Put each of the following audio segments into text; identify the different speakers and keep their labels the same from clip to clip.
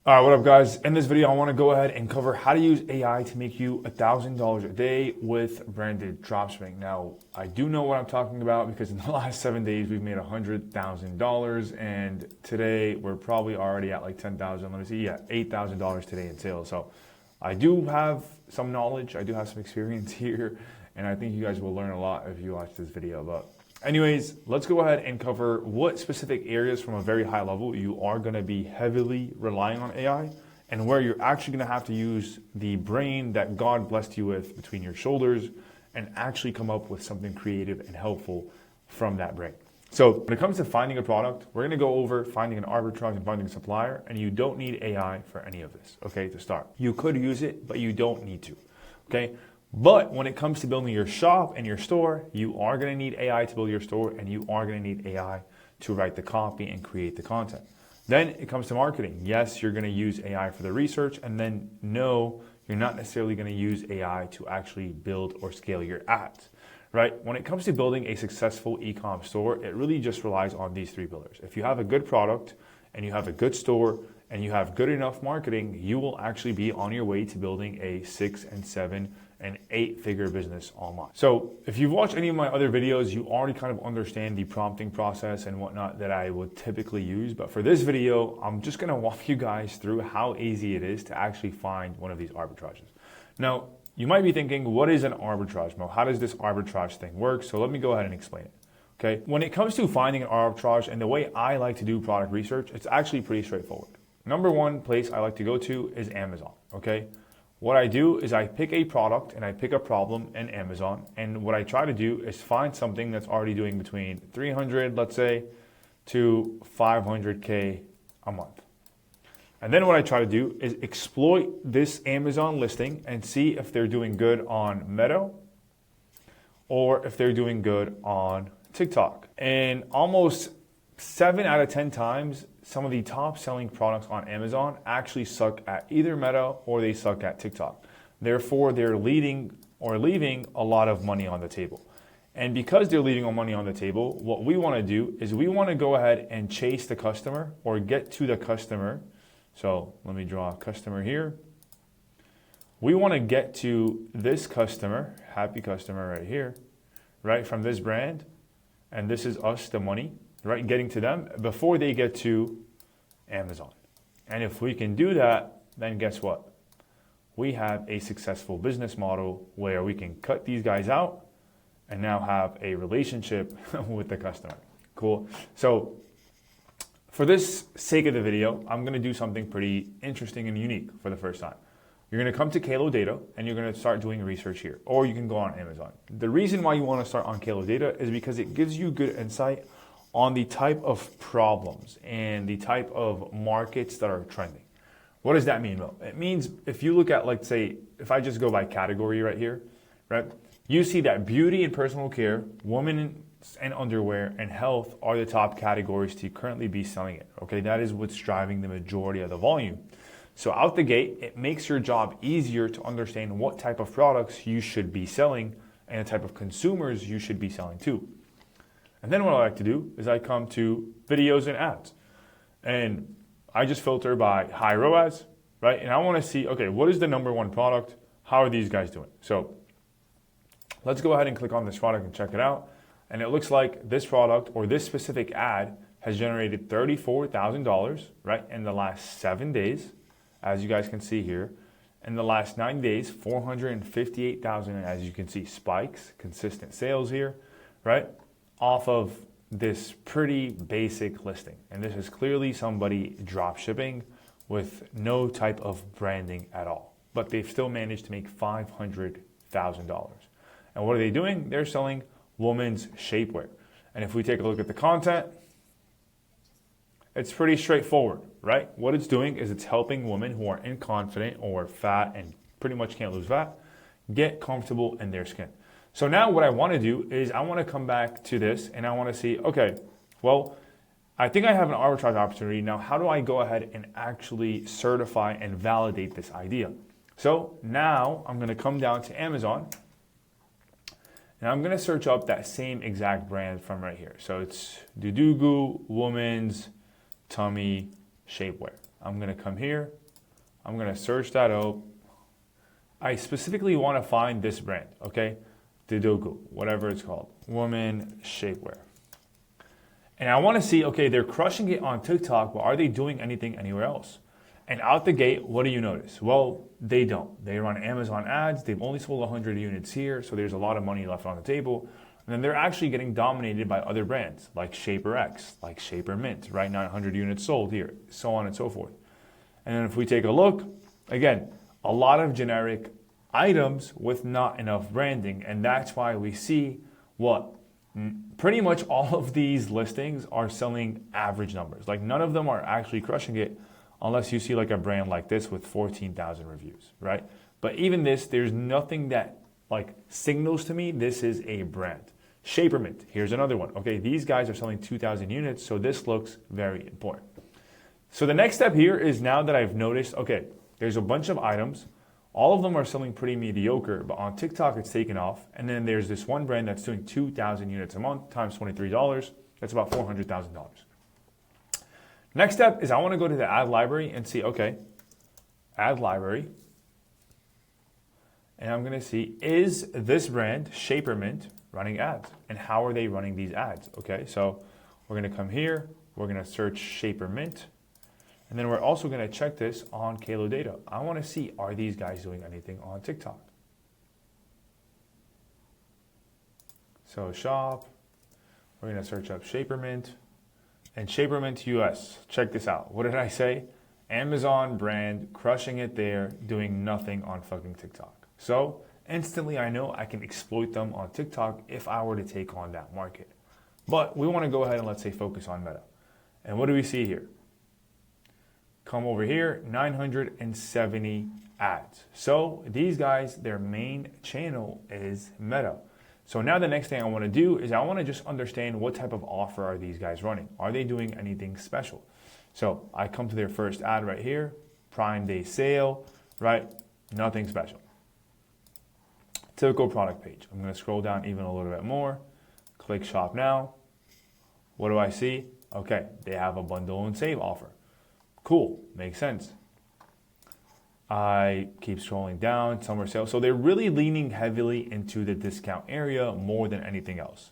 Speaker 1: All right, what up guys? In this video, I want to go ahead and cover how to use AI to make you $1,000 a day with branded dropshipping. Now, I do know what I'm talking about because in the last 7 days, we've made $100,000 and today we're probably already at like 10,000. Let me see, yeah, $8,000 today in sales. So I do have some knowledge, I do have some experience here, and I think you guys will learn a lot if you watch this video. But anyways, let's go ahead and cover what specific areas from a very high level you are going to be heavily relying on AI and where you're actually going to have to use the brain that God blessed you with between your shoulders and actually come up with something creative and helpful from that brain. So when it comes to finding a product, we're going to go over finding an arbitrage and finding a supplier, and you don't need AI for any of this, okay, to start. You could use it, but you don't need to, okay? But when it comes to building your shop and your store, you are going to need AI to build your store, and you are going to need AI to write the copy and create the content. Then it comes to marketing. Yes, you're going to use AI for the research, and then no, you're not necessarily going to use AI to actually build or scale your ads, right? When it comes to building a successful e-com store, it really just relies on these three pillars. If you have a good product and you have a good store and you have good enough marketing, you will actually be on your way to building a 6 and 7 and 8-figure business online. So if you've watched any of my other videos, you already kind of understand the prompting process and whatnot that I would typically use. But for this video, I'm just gonna walk you guys through how easy it is to actually find one of these arbitrages. Now, you might be thinking, what is an arbitrage, Mo? How does this arbitrage thing work? So let me go ahead and explain it. Okay, when it comes to finding an arbitrage and the way I like to do product research, it's actually pretty straightforward. Number one place I like to go to is Amazon, okay? What I do is I pick a product and I pick a problem in Amazon, and what I try to do is find something that's already doing between 300, let's say, to 500K a month. And then what I try to do is exploit this Amazon listing and see if they're doing good on Meta or if they're doing good on TikTok. And almost 7 out of 10 times, some of the top selling products on Amazon actually suck at either Meta or they suck at TikTok. Therefore, they're leaving a lot of money on the table. And because they're leaving money on the table, what we want to do is we want to go ahead and chase the customer or get to the customer. So let me draw a customer here. We want to get to this customer, happy customer right here, right, from this brand. And this is us, the money, right, getting to them before they get to Amazon. And if we can do that, then guess what? We have a successful business model where we can cut these guys out and now have a relationship with the customer. Cool. So for this sake of the video, I'm going to do something pretty interesting and unique for the first time. You're going to come to Kalo Data and you're going to start doing research here, or you can go on Amazon. The reason why you want to start on Kalo Data is because it gives you good insight on the type of problems and the type of markets that are trending. What does that mean, Mo? It means if you look at, like, say, if I just go by category right here, right, you see that beauty and personal care, women and underwear, and health are the top categories to currently be selling it. Okay, that is what's driving the majority of the volume. So out the gate, it makes your job easier to understand what type of products you should be selling and the type of consumers you should be selling to. And then what I like to do is I come to videos and ads. And I just filter by high ROAS, right? And I want to see, okay, what is the number one product? How are these guys doing? So let's go ahead and click on this product and check it out. And it looks like this product or this specific ad has generated $34,000, right, in the last 7 days. As you guys can see here, in the last 9 days, 458,000, and as you can see, spikes, consistent sales here, right, off of this pretty basic listing. And this is clearly somebody drop shipping with no type of branding at all, but they've still managed to make $500,000. And what are they doing? They're selling women's shapewear. And if we take a look at the content, it's pretty straightforward, right? What it's doing is it's helping women who are inconfident or fat and pretty much can't lose fat get comfortable in their skin. So now what I want to do is I want to come back to this and I want to see, okay, well, I think I have an arbitrage opportunity. Now, how do I go ahead and actually certify and validate this idea? So now I'm going to come down to Amazon and I'm going to search up that same exact brand from right here. So it's Dudugu Women's Tummy Shapewear. I'm going to come here. I'm going to search that out. I specifically want to find this brand, okay? Didoku, whatever it's called. Woman shapewear. And I want to see, okay, they're crushing it on TikTok, but are they doing anything anywhere else? And out the gate, what do you notice? Well, they don't. They run Amazon ads. They've only sold 100 units here, so there's a lot of money left on the table. And then they're actually getting dominated by other brands like Shaper X, like Shaper Mint, right? 900 units sold here, so on and so forth. And then if we take a look, again, a lot of generic items with not enough branding. And that's why we see what? Pretty much all of these listings are selling average numbers. Like none of them are actually crushing it unless you see like a brand like this with 14,000 reviews, right? But even this, there's nothing that like signals to me this is a brand. Shaper Mint, here's another one. Okay, these guys are selling 2,000 units, so this looks very important. So the next step here is now that I've noticed, okay, there's a bunch of items. All of them are selling pretty mediocre, but on TikTok it's taken off. And then there's this one brand that's doing 2,000 units a month times $23. That's about $400,000. Next step is I want to go to the ad library and see, okay, ad library. And I'm going to see, is this brand, Shaper Mint, running ads? And how are they running these ads? Okay, so we're going to come here. We're going to search Shaper Mint. And then we're also going to check this on Kalo data. I want to see, are these guys doing anything on TikTok? So shop, we're going to search up Shaper Mint and Shaper Mint US. Check this out. What did I say? Amazon brand, crushing it there, doing nothing on fucking TikTok. So instantly I know I can exploit them on TikTok if I were to take on that market. But we want to go ahead and let's say focus on Meta. And what do we see here? Come over here, 970 ads. So these guys, their main channel is Meta. So now the next thing I want to do is I want to just understand what type of offer are these guys running. Are they doing anything special? So I come to their first ad right here, Prime Day sale, right? Nothing special. Typical product page. I'm going to scroll down even a little bit more. Click shop now. What do I see? Okay, they have a bundle and save offer. Cool, makes sense. I keep scrolling down, summer sale. So they're really leaning heavily into the discount area more than anything else.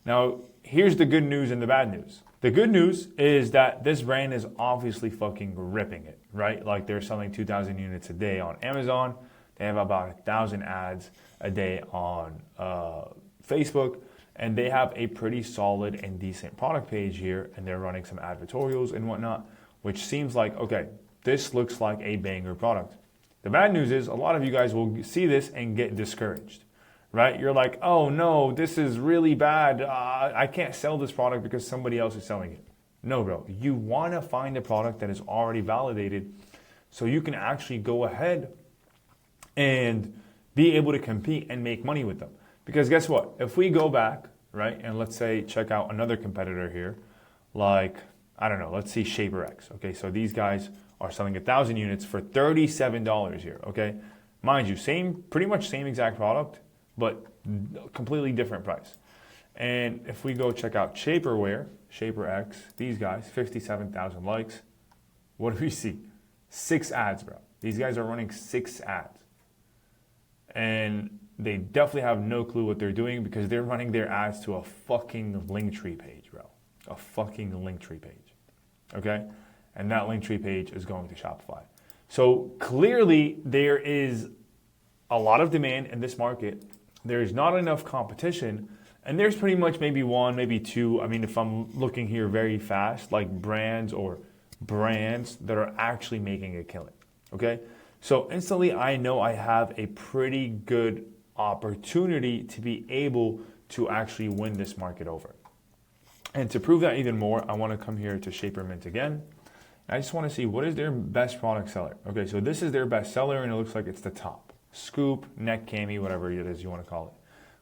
Speaker 1: Now, here's the good news and the bad news. The good news is that this brand is obviously fucking ripping it, right? Like they're selling 2,000 units a day on Amazon. They have about 1,000 ads a day on Facebook. And they have a pretty solid and decent product page here. And they're running some advertorials and whatnot, which seems like, okay, this looks like a banger product. The bad news is a lot of you guys will see this and get discouraged, right? You're like, oh no, this is really bad. I can't sell this product because somebody else is selling it. No, bro. You want to find a product that is already validated so you can actually go ahead and be able to compete and make money with them. Because guess what? If we go back, right, and let's say check out another competitor here, like, I don't know, let's see Shaper X. Okay, so these guys are selling 1,000 units for $37 here, okay? Mind you, pretty much same exact product, but completely different price. And if we go check out Shaperwear, Shaper X, these guys, 57,000 likes. What do we see? 6 ads, bro. These guys are running 6 ads. And they definitely have no clue what they're doing because they're running their ads to a fucking Linktree page, bro. A fucking Linktree page. Okay? And that Linktree page is going to Shopify. So clearly there is a lot of demand in this market. There's not enough competition. And there's pretty much maybe one, maybe two. I mean, if I'm looking here very fast, like brands that are actually making a killing. Okay? So instantly I know I have a pretty good opportunity to be able to actually win this market over. And to prove that even more, I want to come here to Shaper Mint again. I just want to see what is their best product seller. Okay, so this is their best seller and it looks like it's the top. Scoop, neck cami, whatever it is you want to call it.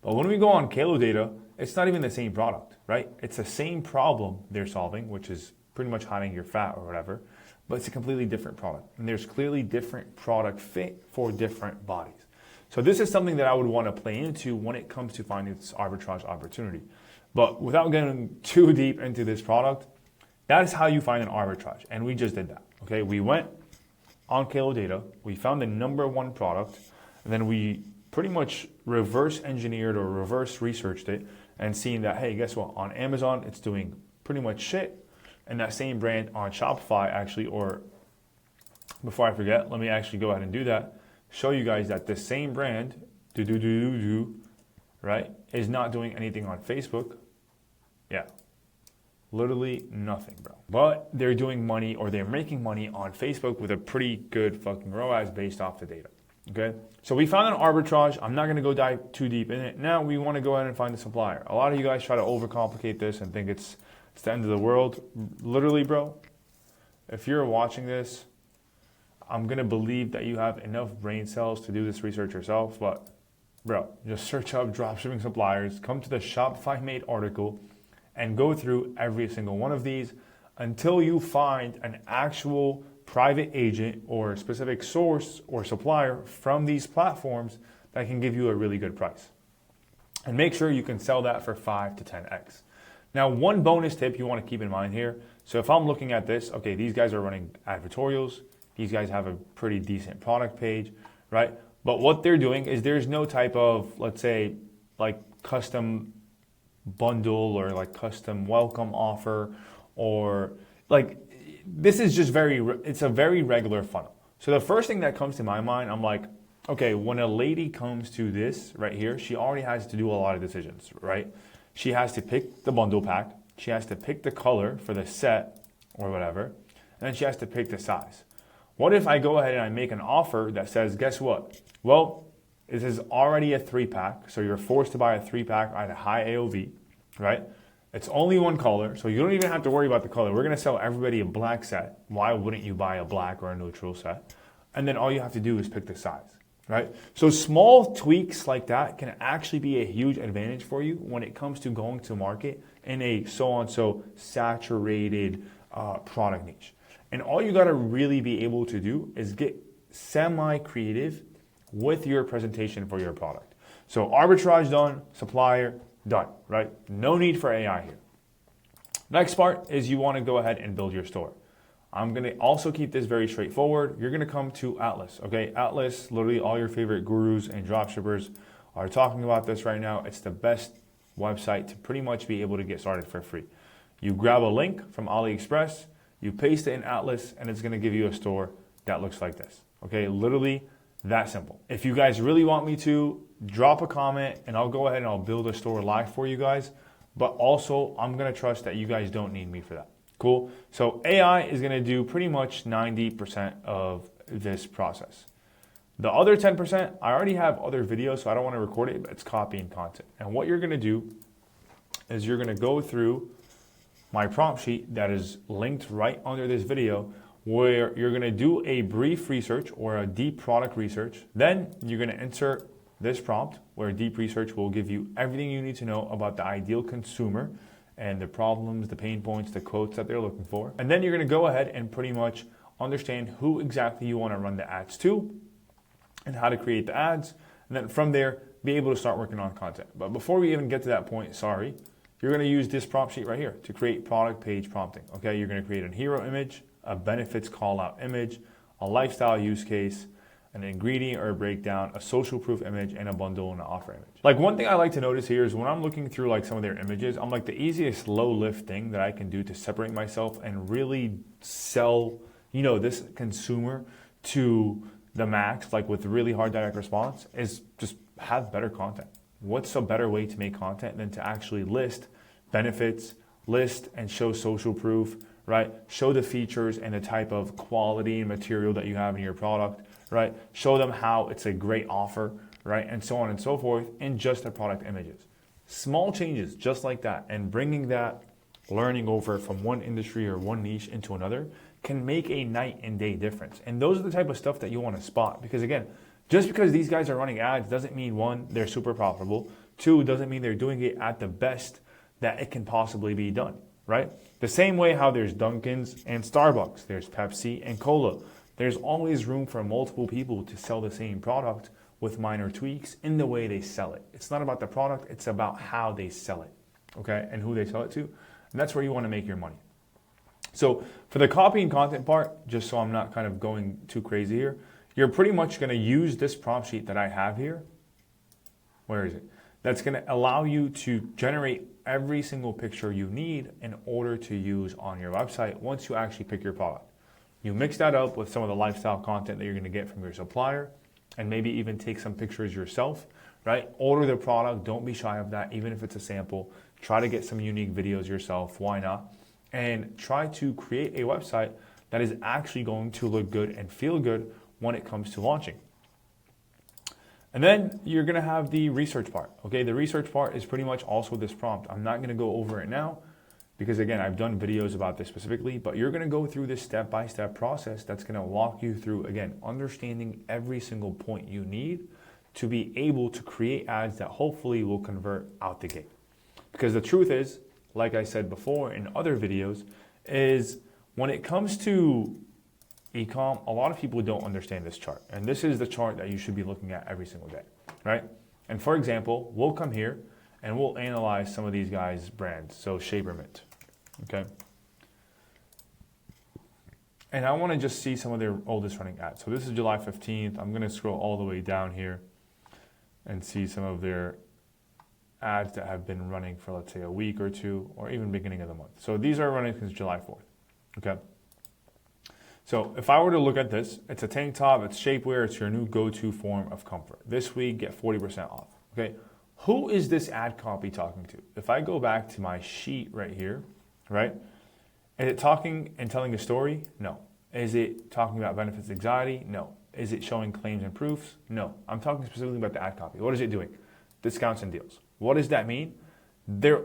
Speaker 1: But when we go on Kalo data, it's not even the same product, right? It's the same problem they're solving, which is pretty much hiding your fat or whatever, but it's a completely different product. And there's clearly different product fit for different bodies. So this is something that I would want to play into when it comes to finding this arbitrage opportunity. But without getting too deep into this product, that is how you find an arbitrage. And we just did that. Okay, we went on Kalo data, we found the number one product, and then we pretty much reverse engineered or reverse researched it and seeing that, hey, guess what? On Amazon, it's doing pretty much shit. And that same brand on Shopify actually, or before I forget, let me actually go ahead and do that. Show you guys that the same brand, right, is not doing anything on Facebook. Yeah, literally nothing, bro. But they're doing money, or they're making money on Facebook with a pretty good fucking ROAS based off the data. Okay, so we found an arbitrage. I'm not going to go dive too deep in it. Now we want to go ahead and find the supplier. A lot of you guys try to overcomplicate this and think it's the end of the world. Literally, bro, if you're watching this, I'm going to believe that you have enough brain cells to do this research yourself. But, bro, just search up dropshipping suppliers, come to the Shopify Made article, and go through every single one of these until you find an actual private agent or specific source or supplier from these platforms that can give you a really good price. And make sure you can sell that for 5 to 10x. Now, one bonus tip you want to keep in mind here. So if I'm looking at this, okay, these guys are running advertorials. These guys have a pretty decent product page, right? But what they're doing is there's no type of, let's say, like custom bundle or like custom welcome offer, or like, this is just it's a very regular funnel. So the first thing that comes to my mind, I'm like, okay, when a lady comes to this right here, she already has to do a lot of decisions, right? She has to pick the bundle pack. She has to pick the color for the set or whatever. And then she has to pick the size. What if I go ahead and I make an offer that says, guess what? Well, this is already a 3-pack. So you're forced to buy a 3-pack at a high AOV, right? It's only one color. So you don't even have to worry about the color. We're going to sell everybody a black set. Why wouldn't you buy a black or a neutral set? And then all you have to do is pick the size. Right? So small tweaks like that can actually be a huge advantage for you when it comes to going to market in a so saturated product niche. And all you got to really be able to do is get semi-creative with your presentation for your product. So arbitrage done, supplier done, right? No need for AI here. Next part is you want to go ahead and build your store. I'm going to also keep this very straightforward. You're going to come to Atlas, okay? Atlas, literally all your favorite gurus and dropshippers are talking about this right now. It's the best website to pretty much be able to get started for free. You grab a link from AliExpress, you paste it in Atlas, and it's going to give you a store that looks like this, okay? Literally that simple. If you guys really want me to, drop a comment and I'll go ahead and I'll build a store live for you guys. But also, I'm going to trust that you guys don't need me for that. Cool. So AI is going to do pretty much 90% of this process. The other 10%, I already have other videos, so I don't want to record it, but it's copying content. And what you're going to do is you're going to go through my prompt sheet that is linked right under this video, where you're going to do a brief research or a deep product research. Then you're going to insert this prompt, where deep research will give you everything you need to know about the ideal consumer and the problems, the pain points, the quotes that they're looking for. And then you're going to go ahead and pretty much understand who exactly you want to run the ads to and how to create the ads. And then from there, be able to start working on content. But before we even get to that point, you're going to use this prompt sheet right here to create product page prompting. Okay, you're going to create a hero image, a benefits call out image, a lifestyle use case, an ingredient or a breakdown, a social proof image, and a bundle and an offer image. Like, one thing I like to notice here is when I'm looking through like some of their images, I'm like, the easiest low lift thing that I can do to separate myself and really sell, this consumer to the max, like with really hard direct response, is just have better content. What's a better way to make content than to actually list benefits, list and show social proof, right? Show the features and the type of quality and material that you have in your product, right? Show them how it's a great offer, right? And so on and so forth in just the product images. Small changes just like that, and bringing that learning over from one industry or one niche into another can make a night and day difference. And those are the type of stuff that you want to spot, because again, just because these guys are running ads doesn't mean, one, they're super profitable. Two, doesn't mean they're doing it at the best that it can possibly be done, right? The same way how there's Dunkin's and Starbucks, there's Pepsi and Cola. There's always room for multiple people to sell the same product with minor tweaks in the way they sell it. It's not about the product, it's about how they sell it, okay? And who they sell it to. And that's where you want to make your money. So for the copy and content part, just so I'm not kind of going too crazy here, you're pretty much going to use this prompt sheet that I have here. Where is it? That's going to allow you to generate every single picture you need in order to use on your website once you actually pick your product. You mix that up with some of the lifestyle content that you're going to get from your supplier, and maybe even take some pictures yourself, right? Order the product. Don't be shy of that, even if it's a sample. Try to get some unique videos yourself. Why not? And try to create a website that is actually going to look good and feel good when it comes to launching. And then you're going to have the research part. Okay, the research part is pretty much also this prompt. I'm not going to go over it now because, again, I've done videos about this specifically, but you're going to go through this step-by-step process that's going to walk you through, again, understanding every single point you need to be able to create ads that hopefully will convert out the gate. Because the truth is, like I said before in other videos, is when it comes to e-com, a lot of people don't understand this chart. And this is the chart that you should be looking at every single day, right? And for example, we'll come here and we'll analyze some of these guys' brands. So Shapermint, okay? And I want to just see some of their oldest running ads. So this is July 15th. I'm going to scroll all the way down here and see some of their ads that have been running for, let's say, a week or two, or even beginning of the month. So these are running since July 4th, okay? So if I were to look at this, it's a tank top, it's shapewear, it's your new go-to form of comfort. This week, get 40% off, okay? Who is this ad copy talking to? If I go back to my sheet right here, right? Is it talking and telling a story? No. Is it talking about benefits anxiety? No. Is it showing claims and proofs? No. I'm talking specifically about the ad copy. What is it doing? Discounts and deals. What does that mean? They're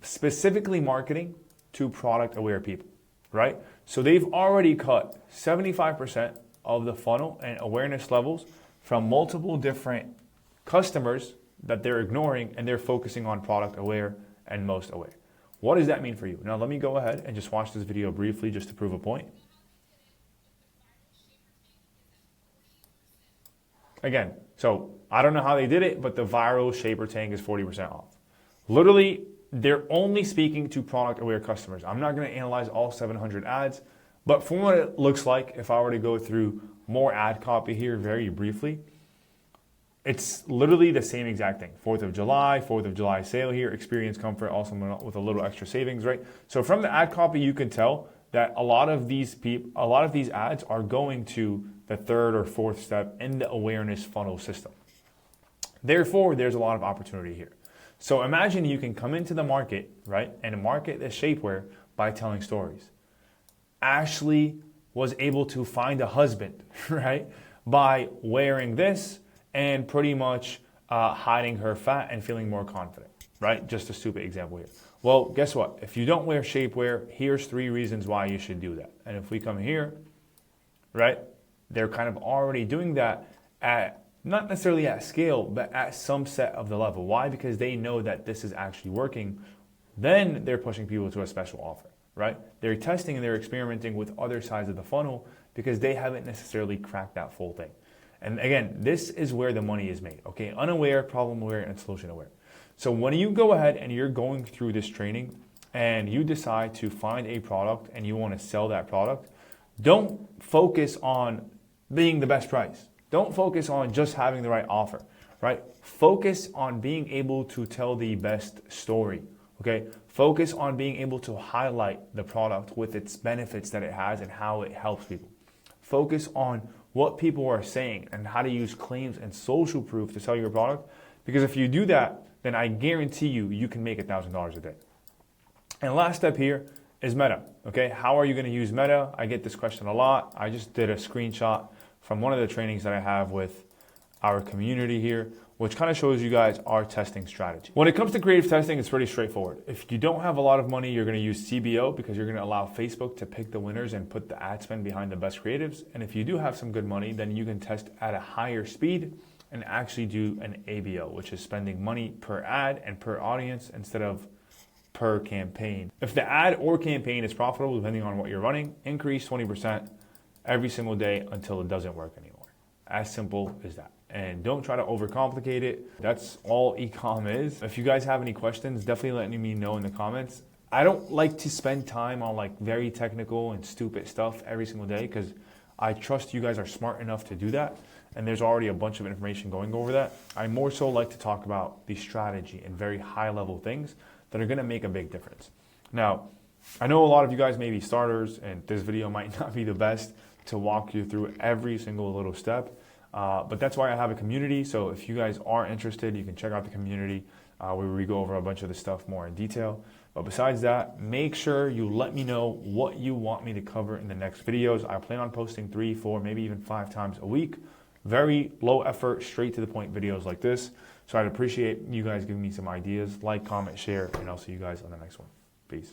Speaker 1: specifically marketing to product-aware people, right? So they've already cut 75% of the funnel and awareness levels from multiple different customers that they're ignoring, and they're focusing on product-aware and most aware. What does that mean for you? Now, let me go ahead and just watch this video briefly just to prove a point. Again, so I don't know how they did it, but the viral shaper tank is 40% off. Literally, they're only speaking to product-aware customers. I'm not going to analyze all 700 ads, but from what it looks like, if I were to go through more ad copy here very briefly, it's literally the same exact thing. 4th of July sale here, experience comfort, also with a little extra savings, right? So from the ad copy, you can tell that a lot of these ads are going to the third or fourth step in the awareness funnel system. Therefore, there's a lot of opportunity here. So imagine you can come into the market, right, and market the shapewear by telling stories. Ashley was able to find a husband, right, by wearing this and pretty much hiding her fat and feeling more confident, right? Just a stupid example here. Well, guess what? If you don't wear shapewear, here's 3 reasons why you should do that. And if we come here, right, they're kind of already doing that at, not necessarily at scale, but at some set of the level. Why? Because they know that this is actually working. Then they're pushing people to a special offer, right? They're testing and they're experimenting with other sides of the funnel because they haven't necessarily cracked that full thing. And again, this is where the money is made, okay? Unaware, problem aware, and solution aware. So when you go ahead and you're going through this training and you decide to find a product and you want to sell that product, don't focus on being the best price. Don't focus on just having the right offer, right? Focus on being able to tell the best story, okay? Focus on being able to highlight the product with its benefits that it has and how it helps people. Focus on what people are saying and how to use claims and social proof to sell your product. Because if you do that, then I guarantee you can make $1,000 a day. And last step here is Meta, okay? How are you gonna use Meta? I get this question a lot. I just did a screenshot from one of the trainings that I have with our community here, which kind of shows you guys our testing strategy. When it comes to creative testing, it's pretty straightforward. If you don't have a lot of money, you're going to use CBO because you're going to allow Facebook to pick the winners and put the ad spend behind the best creatives. And if you do have some good money, then you can test at a higher speed and actually do an ABO, which is spending money per ad and per audience instead of per campaign. If the ad or campaign is profitable, depending on what you're running, increase 20% every single day until it doesn't work anymore. As simple as that. And don't try to overcomplicate it. That's all e-com is. If you guys have any questions, definitely let me know in the comments. I don't like to spend time on like very technical and stupid stuff every single day because I trust you guys are smart enough to do that. And there's already a bunch of information going over that. I more so like to talk about the strategy and very high level things that are going to make a big difference. Now, I know a lot of you guys may be starters and this video might not be the best to walk you through every single little step, but that's why I have a community. So if you guys are interested, you can check out the community where we go over a bunch of the stuff more in detail. But besides that, make sure you let me know what you want me to cover in the next videos. I plan on posting 3, 4, maybe even 5 times a week. Very low effort, straight to the point videos like this. So I'd appreciate you guys giving me some ideas. Like, comment, share, and I'll see you guys on the next one. Peace.